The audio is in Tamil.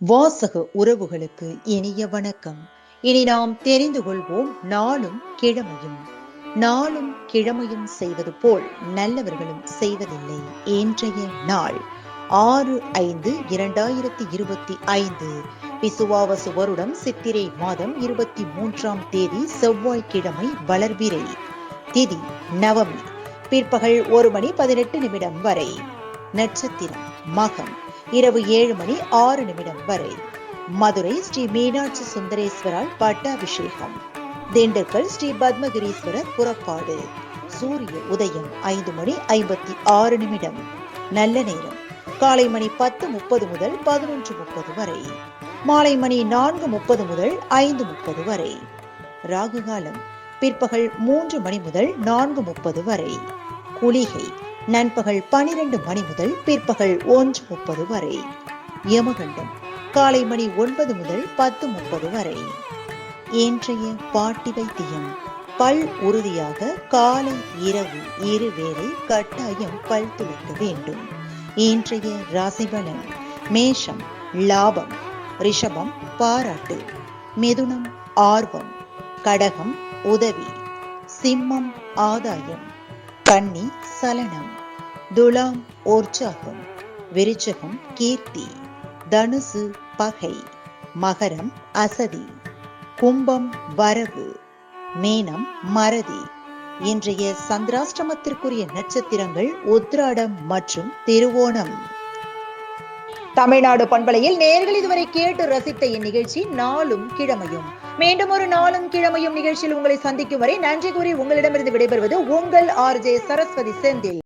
வாசக உறவுகளுக்கு இனிய வணக்கம். இனி நாம் தெரிந்து கொள்வோம் நாளும் கிழமையும். நாளும் கிழமையும் செய்வது போல் நல்லவர்களும் செய்வதில்லை. இன்றைய நாள் 6/5/2025 விசுவாவசு வருடம் சித்திரை மாதம் 23ஆம் தேதி செவ்வாய்க்கிழமை வளர்பிறை. திதி நவமி. பிற்பகல் 1:18 வரை. நட்சத்திரம் மகம். இரவு 7:06 வரை. மதுரை ஸ்ரீ மீனாட்சி சுந்தரேஸ்வரால் பட்டாபிஷேகம். திண்டுக்கல் ஸ்ரீ பத்மகிரீஸ்வரர் புறப்பாடு. சூரிய உதயம் 5:56. நல்ல நேரம் காலை மணி 10:30 முதல் 11:30 வரை. மாலை மணி 4:30 முதல் 5:30 வரை. ராகு காலம் பிற்பகல் 3 மணி முதல் 4:30 வரை. குளிகை நண்பகல் 12 மணி முதல் பிற்பகல் 1:30 வரை. யமகண்டம் காலை மணி 9 முதல் 10:30 வரை. இன்றைய பாட்டி வைத்தியம். பல் உறுதியாக காலை இரவு இருவேளை கட்டாயம் பல் துளக்க வேண்டும். இன்றைய ராசி பலன். மேஷம் லாபம். ரிஷபம் பாராட்டு. மிதுனம் ஆர்வம். கடகம் உதவி. சிம்மம் ஆதாயம். கன்னி சலனம். துலாம் உற்சாகம். விருச்சகம் கீர்த்தி. தனுசு பகை. மகரம் அசதி. கும்பம் வரவு. மீனம் மறதி. இன்றைய சந்திராஷ்டமத்திற்குரிய நட்சத்திரங்கள் உத்திராடம் மற்றும் திருவோணம். தமிழ்நாடு பண்பலையில் நேயர்கள் இதுவரை கேட்டு ரசித்த இந்நிகழ்ச்சி நாளும் கிழமையும். மீண்டும் ஒரு நாளும் கிழமையும் நிகழ்ச்சியில் உங்களை சந்திக்கும் வரை நன்றி கூறி உங்களிடமிருந்து விடைபெறுவது உங்கள் RJ சரஸ்வதி செந்தில்.